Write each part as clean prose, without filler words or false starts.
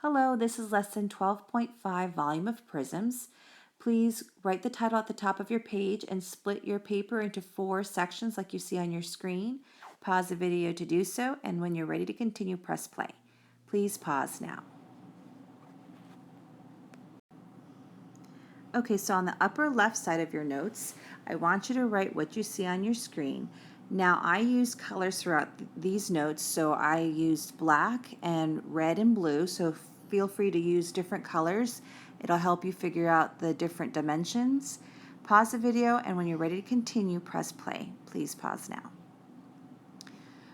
Hello, this is lesson 12.5, volume of prisms. Please write the title at the top of your page and split your paper into 4 sections like you see on your screen. Pause the video to do so, and when you're ready to continue, press play. Please pause now. Okay, so on the upper left side of your notes, I want you to write what you see on your screen. Now, I use colors throughout these notes, so I used black and red and blue, so feel free to use different colors. It'll help you figure out the different dimensions. Pause the video, and when you're ready to continue, press play. Please pause now.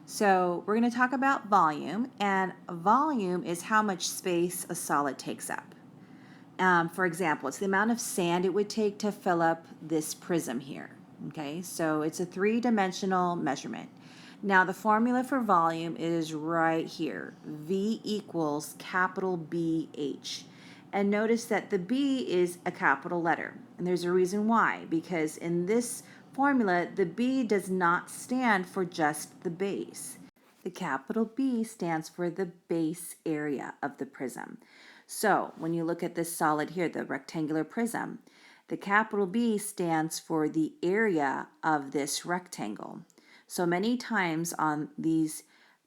So we're going to talk about volume, and volume is how much space a solid takes up. For example, it's the amount of sand it would take to fill up this prism here. Okay, so it's a 3-dimensional measurement. Now the formula for volume is right here. V equals capital BH. And notice that the B is a capital letter. And there's a reason why. Because in this formula, the B does not stand for just the base. The capital B stands for the base area of the prism. So when you look at this solid here, the rectangular prism, the capital B stands for the area of this rectangle. So many times on these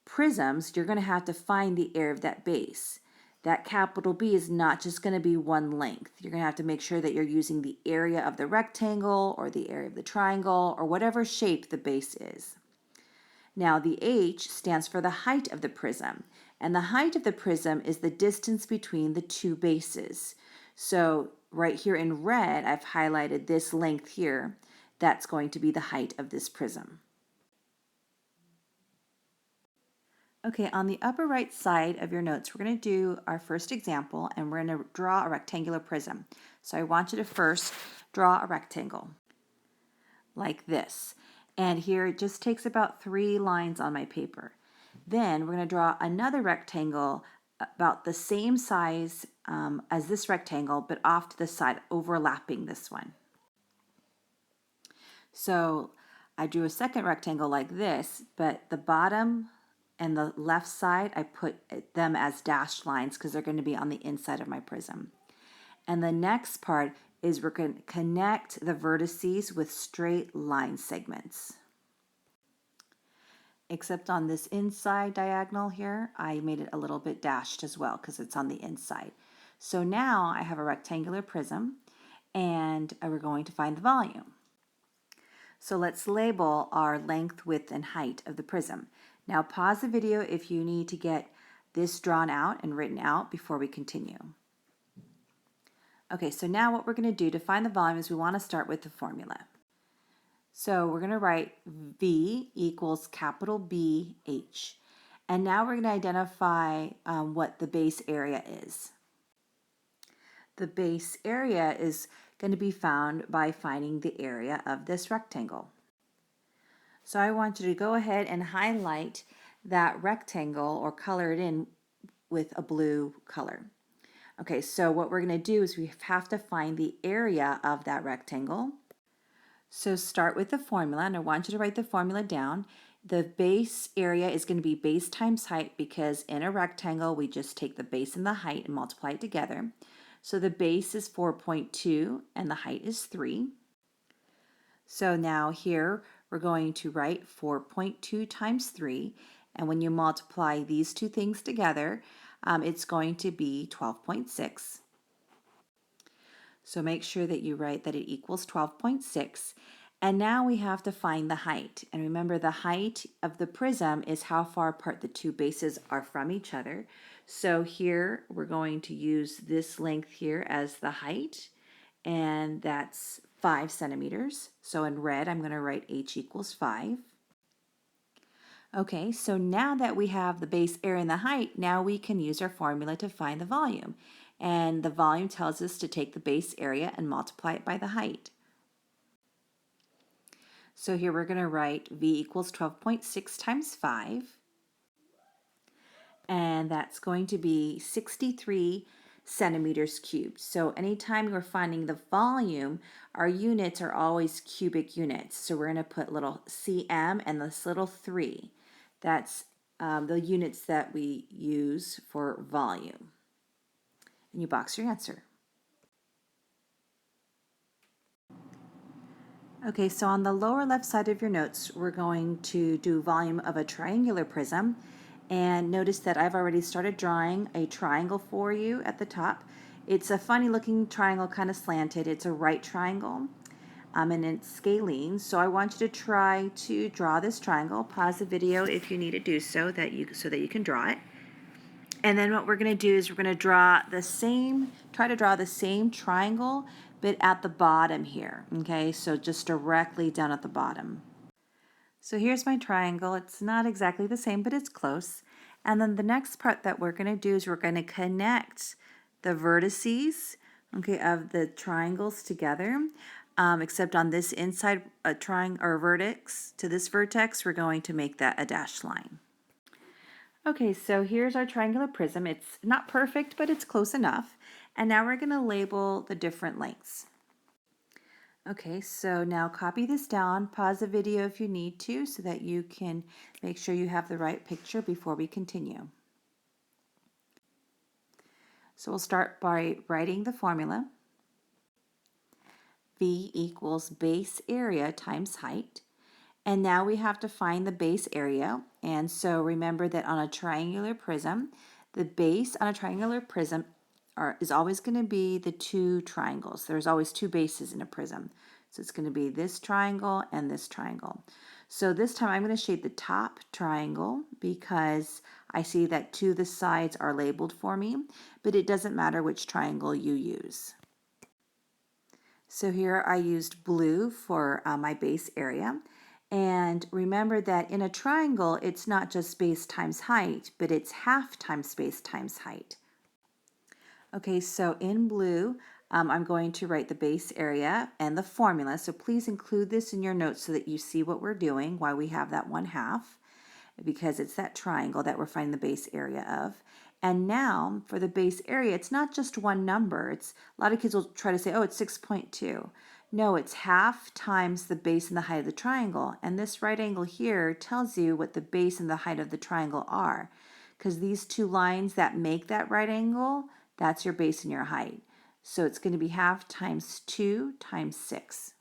prisms, you're going to have to find the area of that base. That capital B is not just going to be one length. You're going to have to make sure that you're using the area of the rectangle or the area of the triangle or whatever shape the base is. Now the H stands for the height of the prism, and the height of the prism is the distance between the two bases. So right here in red, I've highlighted this length here. That's going to be the height of this prism. Okay, on the upper right side of your notes, we're going to do our first example, and we're going to draw a rectangular prism. So I want you to first draw a rectangle like this. And here it just takes about 3 lines on my paper. Then we're going to draw another rectangle about the same size as this rectangle, but off to the side, overlapping this one. So I drew a second rectangle like this, but the bottom and the left side, I put them as dashed lines because they're going to be on the inside of my prism. And the next part is we're going to connect the vertices with straight line segments. Except on this inside diagonal here, I made it a little bit dashed as well because it's on the inside. So now I have a rectangular prism, and we're going to find the volume. So let's label our length, width, and height of the prism. Now pause the video if you need to get this drawn out and written out before we continue. Okay, so now what we're going to do to find the volume is we want to start with the formula. So we're going to write V equals capital BH. And now we're going to identify what the base area is. The base area is going to be found by finding the area of this rectangle. So I want you to go ahead and highlight that rectangle or color it in with a blue color. Okay, so what we're going to do is we have to find the area of that rectangle. So start with the formula, and I want you to write the formula down. The base area is going to be base times height because in a rectangle we just take the base and the height and multiply it together. So the base is 4.2 and the height is 3. So now here we're going to write 4.2 times 3, and when you multiply these two things together, it's going to be 12.6. So make sure that you write that it equals 12.6. And now we have to find the height. And remember, the height of the prism is how far apart the two bases are from each other. So here we're going to use this length here as the height, and that's 5 centimeters. So in red, I'm going to write H equals 5. Okay, so now that we have the base area and the height, now we can use our formula to find the volume. And the volume tells us to take the base area and multiply it by the height. So here we're going to write V equals 12.6 times 5. And that's going to be 63 centimeters cubed. So anytime you're finding the volume, our units are always cubic units. So we're going to put little cm and this little 3. That's the units that we use for volume. and you box your answer. Okay, so on the lower left side of your notes, we're going to do volume of a triangular prism. And notice that I've already started drawing a triangle for you at the top. It's a funny looking triangle, kind of slanted. It's a right triangle, and it's scalene. So I want you to try to draw this triangle. Pause the video if you need to do so that you can draw it. And then what we're going to do is we're going to try to draw the same triangle, but at the bottom here, okay? So just directly down at the bottom. So here's my triangle. It's not exactly the same, but it's close. And then the next part that we're going to do is we're going to connect the vertices, okay, of the triangles together. Except on this inside triangle or vertex to this vertex, we're going to make that a dashed line. Okay, so here's our triangular prism. It's not perfect, but it's close enough. And now we're going to label the different lengths. Okay, so now copy this down, pause the video if you need to so that you can make sure you have the right picture before we continue. So we'll start by writing the formula. V equals base area times height. And now we have to find the base area. And so remember that on a triangular prism, the base on a triangular prism is always going to be the two triangles. There's always two bases in a prism. So it's going to be this triangle and this triangle. So this time I'm going to shade the top triangle because I see that two of the sides are labeled for me, but it doesn't matter which triangle you use. So here I used blue for my base area. And remember that in a triangle, it's not just base times height, but it's half times base times height. Okay, so in blue, I'm going to write the base area and the formula. So please include this in your notes so that you see what we're doing, why we have that 1/2, because it's that triangle that we're finding the base area of. And now for the base area, it's not just one number. A lot of kids will try to say, oh, it's 6.2. No, it's half times the base and the height of the triangle. And this right angle here tells you what the base and the height of the triangle are. Because these two lines that make that right angle, that's your base and your height. So it's going to be half times 2 times 6.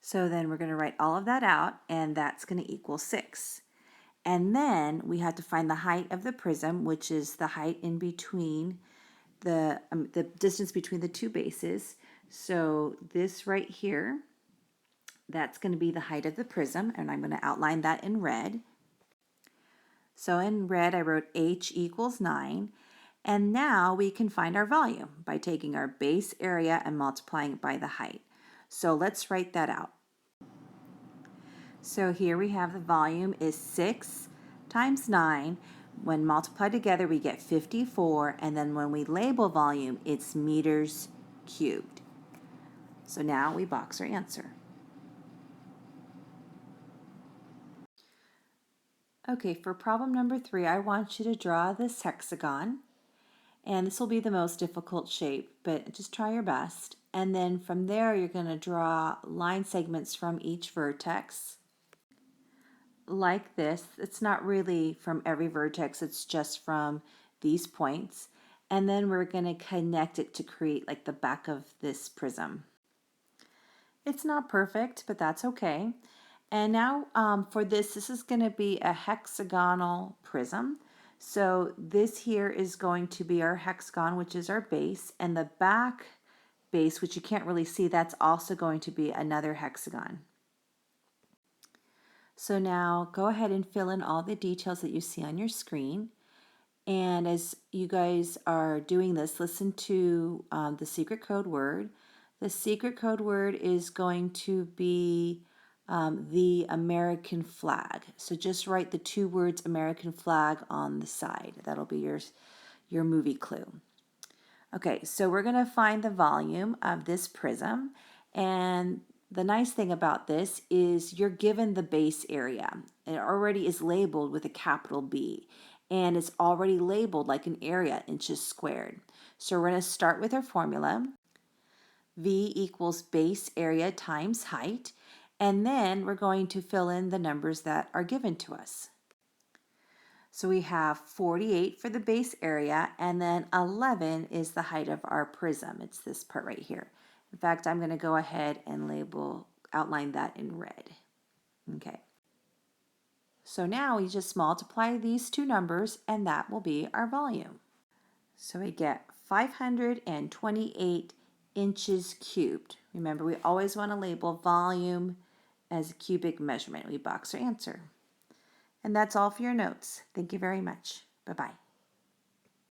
So then we're going to write all of that out, and that's going to equal 6. And then we have to find the height of the prism, which is the height in between the distance between the two bases. So this right here, that's going to be the height of the prism, and I'm going to outline that in red. So in red, I wrote h equals 9. And now we can find our volume by taking our base area and multiplying it by the height. So let's write that out. So here we have the volume is 6 times 9. When multiplied together, we get 54. And then when we label volume, it's meters cubed. So now we box our answer. Okay, for problem number 3, I want you to draw this hexagon. And this will be the most difficult shape, but just try your best. And then from there, you're going to draw line segments from each vertex. Like this. It's not really from every vertex, it's just from these points. And then we're going to connect it to create like the back of this prism. It's not perfect, but that's okay. And now for this is going to be a hexagonal prism. So this here is going to be our hexagon, which is our base, and the back base, which you can't really see, that's also going to be another hexagon. So now go ahead and fill in all the details that you see on your screen. And as you guys are doing this, listen to the secret code word. The secret code word is going to be the American flag. So just write the two words American flag on the side. That'll be your movie clue. Okay, so we're going to find the volume of this prism, and the nice thing about this is you're given the base area. It already is labeled with a capital B, and it's already labeled like an area, inches squared. So we're going to start with our formula. V equals base area times height, and then we're going to fill in the numbers that are given to us. So we have 48 for the base area, and then 11 is the height of our prism. It's this part right here. In fact, I'm going to go ahead and outline that in red. Okay. So now we just multiply these two numbers, and that will be our volume. So we get 528 inches cubed. Remember, we always want to label volume as a cubic measurement. We box our answer. And that's all for your notes. Thank you very much. Bye-bye.